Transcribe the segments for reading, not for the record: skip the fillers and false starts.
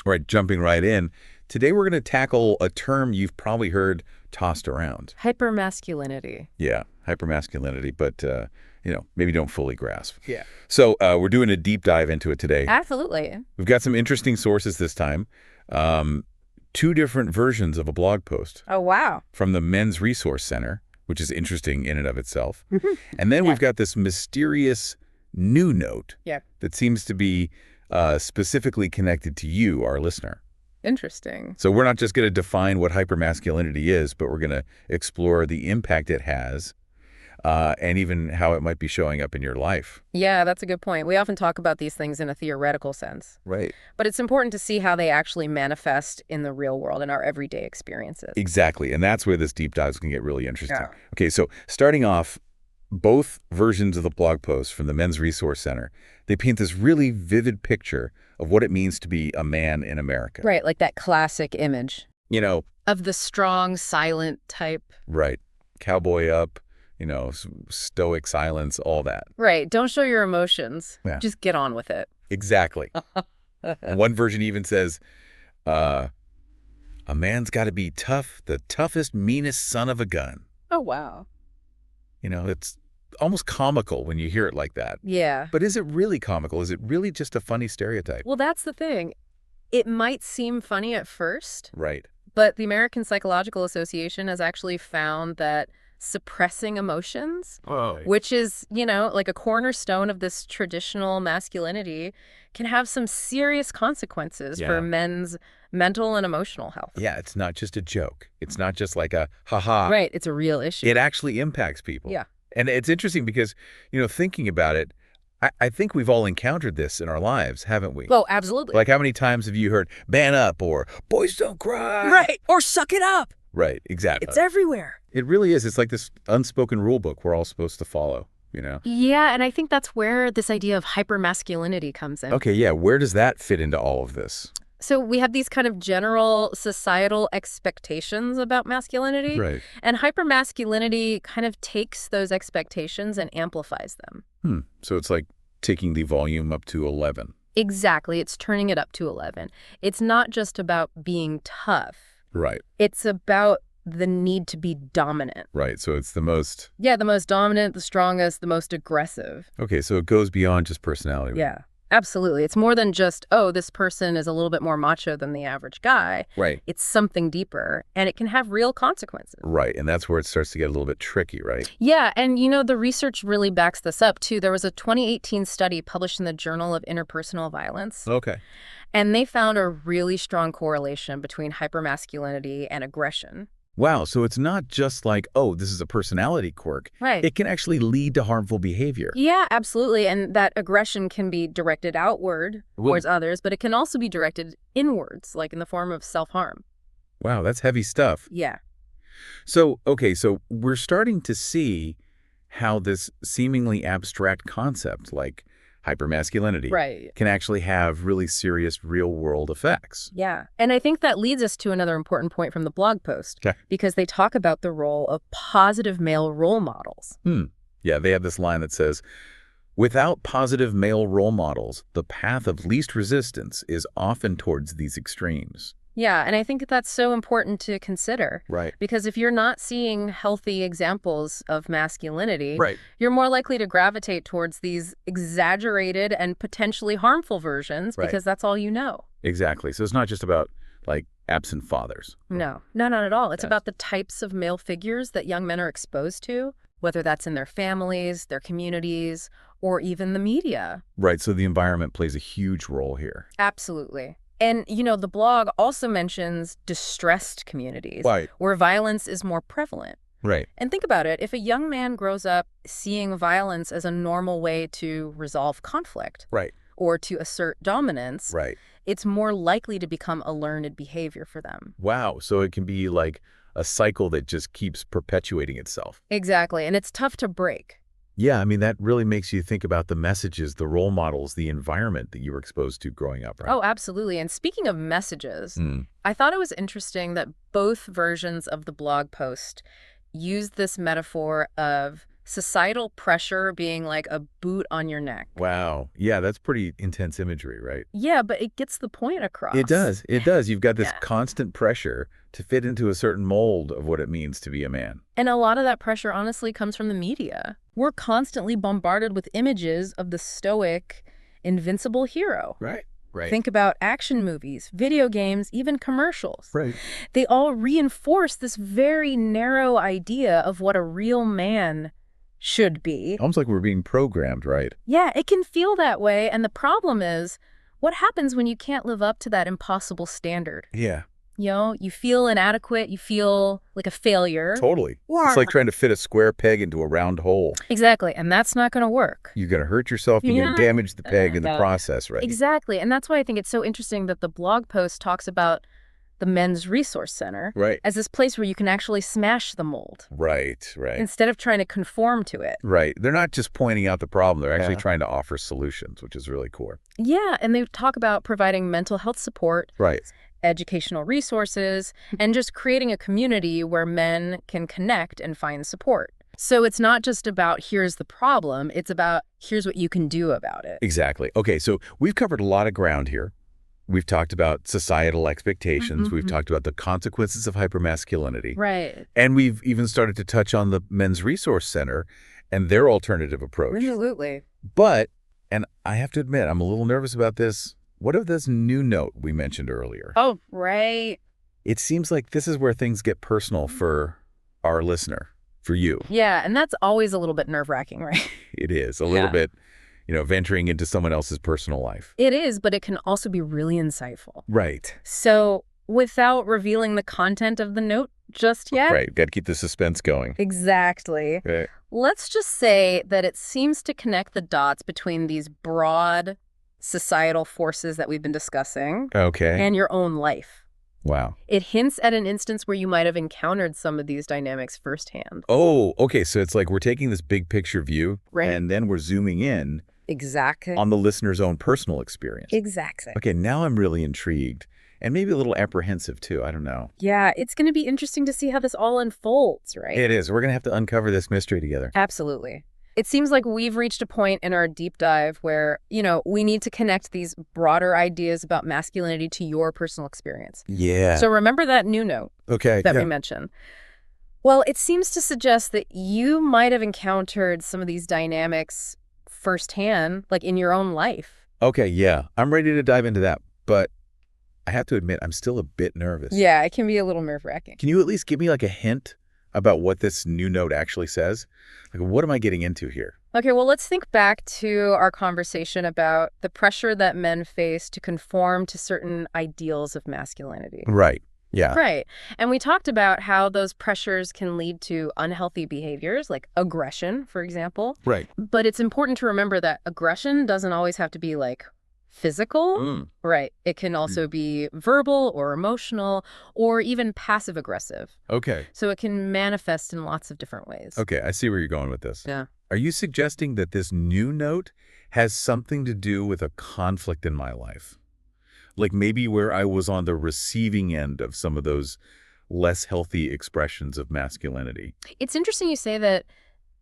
All right, jumping right in. Today we're going to tackle a term you've probably heard tossed around. Hypermasculinity. Yeah, hypermasculinity, but, maybe don't fully grasp. Yeah. So we're doing a deep dive into it today. Absolutely. We've got some interesting sources this time. Two different versions of a blog post Oh, wow. from the Men's Resource Center, which is interesting in and of itself. And then we've got this mysterious new note that seems to be specifically connected to you, our listener. Interesting. So we're not just going to define what hypermasculinity is, but we're going to explore the impact it has and even how it might be showing up in your life. Yeah, that's a good point. We often talk about these things in a theoretical sense. Right. But it's important to see how they actually manifest in the real world, in our everyday experiences. Exactly. And that's where this deep dive can get really interesting. Yeah. Okay, so starting off, both versions of the blog post from the Men's Resource Center, they paint this really vivid picture of what it means to be a man in America. Right, like that classic image. Of the strong, silent type. Right. Cowboy up, stoic silence, all that. Right, don't show your emotions. Yeah. Just get on with it. Exactly. One version even says, a man's got to be tough, the toughest, meanest son of a gun. Oh, wow. It's almost comical when you hear it like that. Yeah. But is it really comical? Is it really just a funny stereotype? Well, that's the thing. It might seem funny at first. Right. But the American Psychological Association has actually found that suppressing emotions, which is, like a cornerstone of this traditional masculinity, can have some serious consequences for men's mental and emotional health. Yeah, it's not just a joke. It's not just like a ha-ha. Right, it's a real issue. It actually impacts people. Yeah. And it's interesting because, thinking about it, I think we've all encountered this in our lives, haven't we? Oh, absolutely. Like how many times have you heard, man up, or boys don't cry? Right, or suck it up. Right, exactly. It's everywhere. It really is. It's like this unspoken rule book we're all supposed to follow, Yeah, and I think that's where this idea of hypermasculinity comes in. Okay, yeah. Where does that fit into all of this? So we have these kind of general societal expectations about masculinity. Right. And hypermasculinity kind of takes those expectations and amplifies them. So it's like taking the volume up to 11. Exactly. It's turning it up to 11. It's not just about being tough. Right. It's about the need to be dominant. Right. So it's the most... Yeah, the most dominant, the strongest, the most aggressive. Okay, so it goes beyond just personality. Yeah. Absolutely. It's more than just, oh, this person is a little bit more macho than the average guy. Right. It's something deeper, and it can have real consequences. Right, and that's where it starts to get a little bit tricky, right? Yeah, and the research really backs this up, too. There was a 2018 study published in the Journal of Interpersonal Violence. Okay. And they found a really strong correlation between hypermasculinity and aggression. Wow, so it's not just like, oh, this is a personality quirk. Right. It can actually lead to harmful behavior. Yeah, absolutely. And that aggression can be directed outward towards others, but it can also be directed inwards, like in the form of self-harm. Wow, that's heavy stuff. Yeah. So, okay, so we're starting to see how this seemingly abstract concept, like hypermasculinity, can actually have really serious real-world effects. Yeah. And I think that leads us to another important point from the blog post, because they talk about the role of positive male role models. Yeah, they have this line that says, without positive male role models, the path of least resistance is often towards these extremes. Yeah, and I think that's so important to consider. Right. Because if you're not seeing healthy examples of masculinity, right, you're more likely to gravitate towards these exaggerated and potentially harmful versions because that's all you know. Exactly. So it's not just about, like, absent fathers. No, not at all. It's about the types of male figures that young men are exposed to, whether that's in their families, their communities, or even the media. Right, so the environment plays a huge role here. Absolutely. And, the blog also mentions distressed communities where violence is more prevalent. Right. And think about it. If a young man grows up seeing violence as a normal way to resolve conflict or to assert dominance, it's more likely to become a learned behavior for them. Wow. So it can be like a cycle that just keeps perpetuating itself. Exactly. And it's tough to break. Yeah, I mean, that really makes you think about the messages, the role models, the environment that you were exposed to growing up, right? Oh, absolutely. And speaking of messages, I thought it was interesting that both versions of the blog post used this metaphor of societal pressure being like a boot on your neck. Wow. Yeah, that's pretty intense imagery, right? Yeah, but it gets the point across. It does. It does. You've got this constant pressure to fit into a certain mold of what it means to be a man. And a lot of that pressure honestly comes from the media. We're constantly bombarded with images of the stoic, invincible hero. Right. Right. Think about action movies, video games, even commercials. Right. They all reinforce this very narrow idea of what a real man should be. Almost like we're being programmed, right? Yeah, it can feel that way. And the problem is, what happens when you can't live up to that impossible standard? Yeah. You know, you feel inadequate, you feel like a failure. Totally. Yeah. It's like trying to fit a square peg into a round hole. Exactly, and that's not going to work. You're going to hurt yourself, you're going to damage the peg in the process, right? Exactly, and that's why I think it's so interesting that the blog post talks about the Men's Resource Center as this place where you can actually smash the mold. Right, right. Instead of trying to conform to it. Right. They're not just pointing out the problem, they're actually trying to offer solutions, which is really cool. Yeah, and they talk about providing mental health support. Right. Educational resources, and just creating a community where men can connect and find support. So it's not just about here's the problem, it's about here's what you can do about it. Exactly. Okay, so we've covered a lot of ground here. We've talked about societal expectations. We've talked about the consequences of hypermasculinity. Right. And we've even started to touch on the Men's Resource Center and their alternative approach. Absolutely. But, and I have to admit, I'm a little nervous about this. What of this new note we mentioned earlier? Oh, right. It seems like this is where things get personal for our listener, for you. Yeah, and that's always a little bit nerve-wracking, right? It is, a little bit, venturing into someone else's personal life. It is, but it can also be really insightful. Right. So, without revealing the content of the note just yet. Right, got to keep the suspense going. Exactly. Right. Let's just say that it seems to connect the dots between these broad societal forces that we've been discussing and your own life. Wow. It hints at an instance where you might have encountered some of these dynamics firsthand. Oh, okay. So it's like we're taking this big picture view and then we're zooming in on the listener's own personal experience. Exactly. Okay, now I'm really intrigued and maybe a little apprehensive too. I don't know. Yeah, it's going to be interesting to see how this all unfolds, right? It is. We're going to have to uncover this mystery together. Absolutely. It seems like we've reached a point in our deep dive where, we need to connect these broader ideas about masculinity to your personal experience. Yeah. So remember that new note that we mentioned. Well, it seems to suggest that you might have encountered some of these dynamics firsthand, like in your own life. Okay, yeah. I'm ready to dive into that, but I have to admit, I'm still a bit nervous. Yeah, it can be a little nerve-wracking. Can you at least give me like a hint about what this new note actually says? Like, what am I getting into here? Okay, well, let's think back to our conversation about the pressure that men face to conform to certain ideals of masculinity. Right. Yeah. Right. And we talked about how those pressures can lead to unhealthy behaviors, like aggression, for example. Right. But it's important to remember that aggression doesn't always have to be like physical. Right. It can also be verbal or emotional or even passive aggressive. Okay. So it can manifest in lots of different ways. Okay, I see where you're going with this. Yeah. Are you suggesting that this new note has something to do with a conflict in my life? Like maybe where I was on the receiving end of some of those less healthy expressions of masculinity? It's interesting you say that.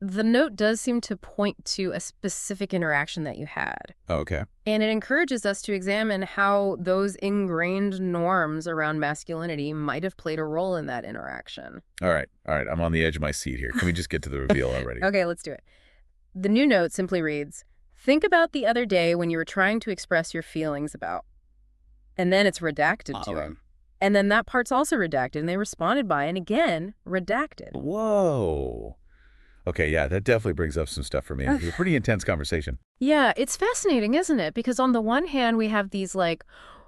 The note does seem to point to a specific interaction that you had. Okay. And it encourages us to examine how those ingrained norms around masculinity might have played a role in that interaction. All right. I'm on the edge of my seat here. Can we just get to the reveal already? Okay, let's do it. The new note simply reads, think about the other day when you were trying to express your feelings about. And then it's redacted to him. And then that part's also redacted, and they responded by, and again, redacted. Whoa. Okay, yeah, that definitely brings up some stuff for me. It was a pretty intense conversation. Yeah, it's fascinating, isn't it? Because on the one hand, we have these like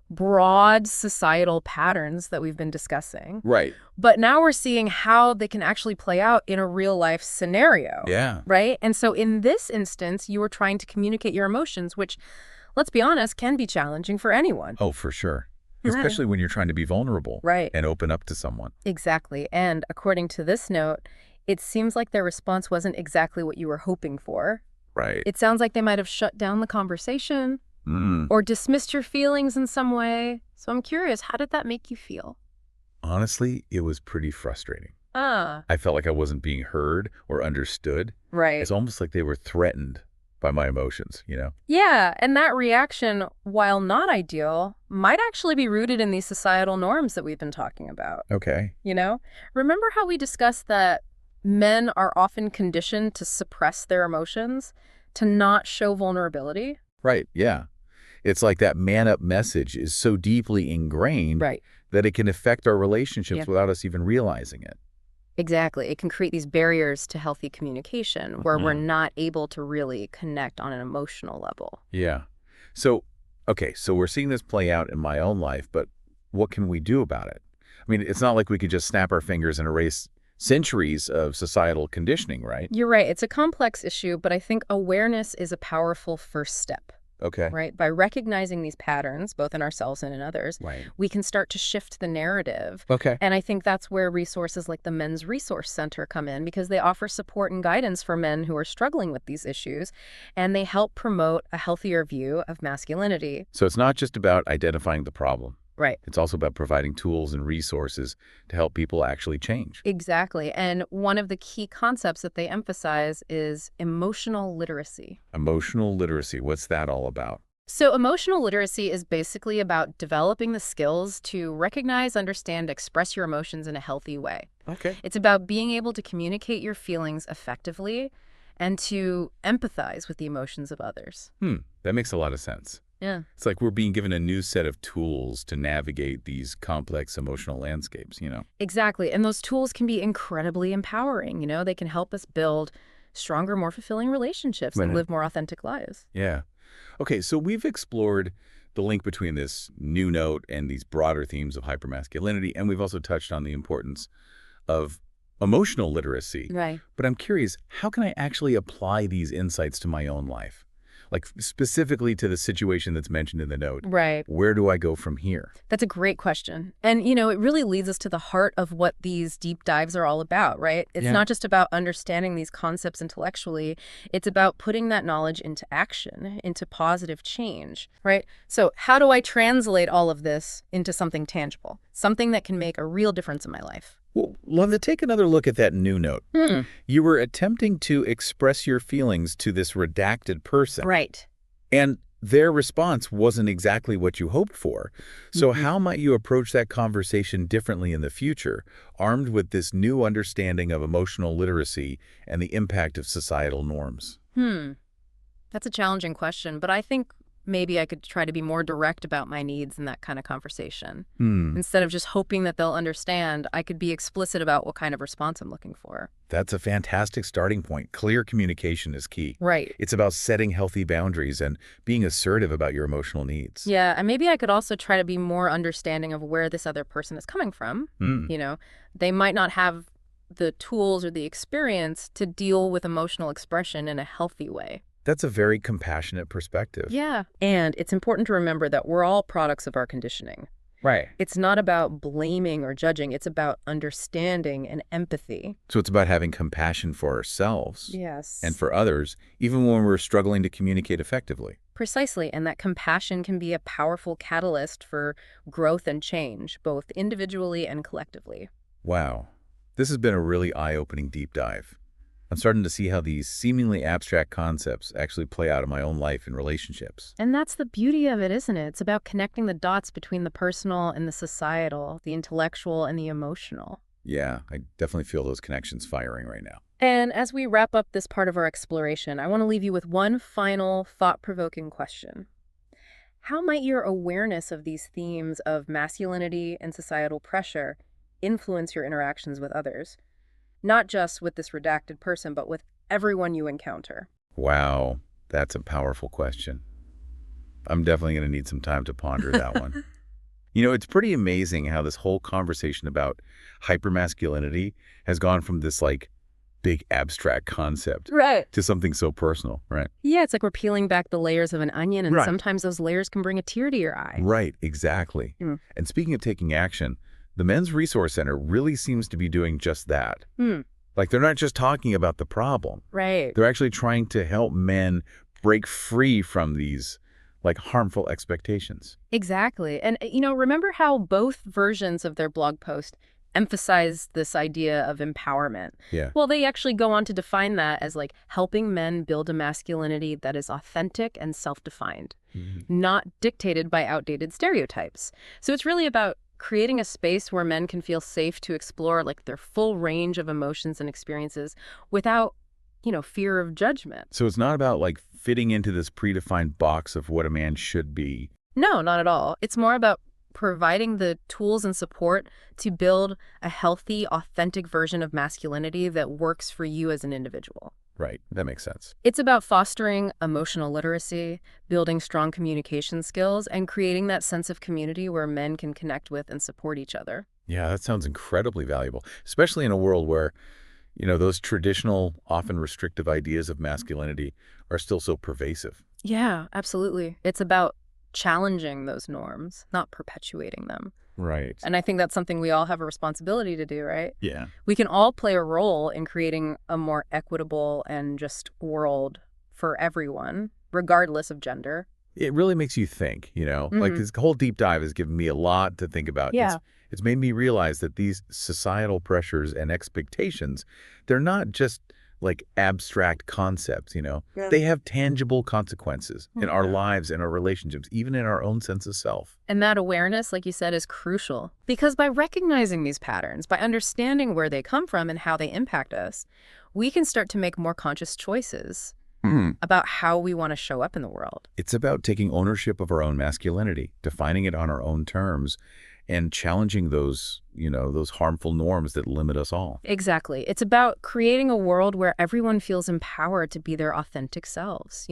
broad societal patterns that we've been discussing. Right. But now we're seeing how they can actually play out in a real life scenario. Yeah. Right? And so in this instance, you were trying to communicate your emotions, which, let's be honest, can be challenging for anyone. Oh, for sure. Especially when you're trying to be vulnerable. Right. And open up to someone. Exactly. And according to this note, it seems like their response wasn't exactly what you were hoping for. Right. It sounds like they might have shut down the conversation or dismissed your feelings in some way. So I'm curious, how did that make you feel? Honestly, it was pretty frustrating. I felt like I wasn't being heard or understood. Right. It's almost like they were threatened by my emotions, Yeah, and that reaction, while not ideal, might actually be rooted in these societal norms that we've been talking about. Okay. Remember how we discussed that men are often conditioned to suppress their emotions, to not show vulnerability? Right, yeah. It's like that man-up message is so deeply ingrained Right. that it can affect our relationships without us even realizing it. Exactly. It can create these barriers to healthy communication where we're not able to really connect on an emotional level. Yeah. So, okay, so we're seeing this play out in my own life, but what can we do about it? I mean, it's not like we could just snap our fingers and erase centuries of societal conditioning, right? You're right. It's a complex issue, but I think awareness is a powerful first step. Okay. Right? By recognizing these patterns, both in ourselves and in others, we can start to shift the narrative. Okay. And I think that's where resources like the Men's Resource Center come in, because they offer support and guidance for men who are struggling with these issues, and they help promote a healthier view of masculinity. So it's not just about identifying the problem. Right. It's also about providing tools and resources to help people actually change. Exactly. And one of the key concepts that they emphasize is emotional literacy. Emotional literacy, what's that all about? So emotional literacy is basically about developing the skills to recognize, understand, express your emotions in a healthy way. Okay. It's about being able to communicate your feelings effectively and to empathize with the emotions of others. That makes a lot of sense. Yeah. It's like we're being given a new set of tools to navigate these complex emotional landscapes, Exactly. And those tools can be incredibly empowering. They can help us build stronger, more fulfilling relationships and live more authentic lives. Yeah. Okay, so we've explored the link between this new note and these broader themes of hypermasculinity, and we've also touched on the importance of emotional literacy. Right. But I'm curious, how can I actually apply these insights to my own life? Like specifically to the situation that's mentioned in the note. Right. Where do I go from here? That's a great question. And, it really leads us to the heart of what these deep dives are all about, right? It's not just about understanding these concepts intellectually. It's about putting that knowledge into action, into positive change, right? So how do I translate all of this into something tangible, something that can make a real difference in my life? Well, love to take another look at that new note. You were attempting to express your feelings to this redacted person. Right. And their response wasn't exactly what you hoped for. So how might you approach that conversation differently in the future, armed with this new understanding of emotional literacy and the impact of societal norms? That's a challenging question, but I think maybe I could try to be more direct about my needs in that kind of conversation. Instead of just hoping that they'll understand, I could be explicit about what kind of response I'm looking for. That's a fantastic starting point. Clear communication is key. Right. It's about setting healthy boundaries and being assertive about your emotional needs. Yeah, and maybe I could also try to be more understanding of where this other person is coming from. They might not have the tools or the experience to deal with emotional expression in a healthy way. That's a very compassionate perspective. Yeah. And it's important to remember that we're all products of our conditioning. Right. It's not about blaming or judging. It's about understanding and empathy. So it's about having compassion for ourselves. Yes. And for others, even when we're struggling to communicate effectively. Precisely. And that compassion can be a powerful catalyst for growth and change, both individually and collectively. Wow. This has been a really eye-opening deep dive. I'm starting to see how these seemingly abstract concepts actually play out in my own life and relationships. And that's the beauty of it, isn't it? It's about connecting the dots between the personal and the societal, the intellectual and the emotional. Yeah, I definitely feel those connections firing right now. And as we wrap up this part of our exploration, I want to leave you with one final thought-provoking question. How might your awareness of these themes of masculinity and societal pressure influence your interactions with others? Not just with this redacted person, but with everyone you encounter. Wow, that's a powerful question. I'm definitely going to need some time to ponder that one. It's pretty amazing how this whole conversation about hypermasculinity has gone from this big abstract concept to something so personal, right? Yeah, it's like we're peeling back the layers of an onion, and sometimes those layers can bring a tear to your eye. Right, exactly. And speaking of taking action, the Men's Resource Center really seems to be doing just that. They're not just talking about the problem. Right. They're actually trying to help men break free from these harmful expectations. Exactly. And, remember how both versions of their blog post emphasize this idea of empowerment. Yeah. Well, they actually go on to define that as like helping men build a masculinity that is authentic and self-defined, not dictated by outdated stereotypes. So it's really about creating a space where men can feel safe to explore like their full range of emotions and experiences without, fear of judgment. So it's not about like fitting into this predefined box of what a man should be. No, not at all. It's more about providing the tools and support to build a healthy, authentic version of masculinity that works for you as an individual. Right. That makes sense. It's about fostering emotional literacy, building strong communication skills, and creating that sense of community where men can connect with and support each other. Yeah, that sounds incredibly valuable, especially in a world where, those traditional, often restrictive ideas of masculinity are still so pervasive. Yeah, absolutely. It's about challenging those norms, not perpetuating them. Right. And I think that's something we all have a responsibility to do, right? Yeah. We can all play a role in creating a more equitable and just world for everyone, regardless of gender. It really makes you think, like this whole deep dive has given me a lot to think about. Yeah. It's made me realize that these societal pressures and expectations, they're not just like abstract concepts, Yeah. They have tangible consequences in our lives, in our relationships, even in our own sense of self. And that awareness, like you said, is crucial. Because by recognizing these patterns, by understanding where they come from and how they impact us, we can start to make more conscious choices about how we want to show up in the world. It's about taking ownership of our own masculinity, defining it on our own terms, and challenging those, those harmful norms that limit us all. Exactly. It's about creating a world where everyone feels empowered to be their authentic selves,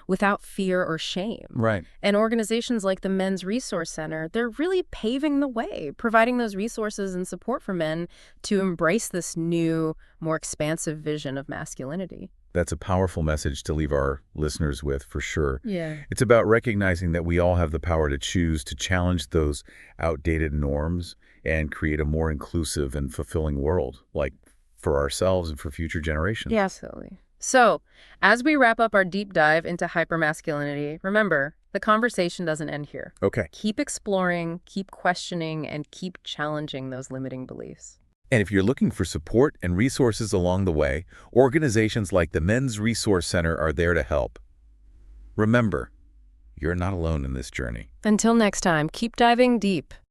without fear or shame. Right. And organizations like the Men's Resource Center, they're really paving the way, providing those resources and support for men to embrace this new, more expansive vision of masculinity. That's a powerful message to leave our listeners with, for sure. Yeah. It's about recognizing that we all have the power to choose to challenge those outdated norms and create a more inclusive and fulfilling world, like for ourselves and for future generations. Yeah, absolutely. So, as we wrap up our deep dive into hypermasculinity, remember, the conversation doesn't end here. Okay. Keep exploring, keep questioning, and keep challenging those limiting beliefs. And if you're looking for support and resources along the way, organizations like the Men's Resource Center are there to help. Remember, you're not alone in this journey. Until next time, keep diving deep.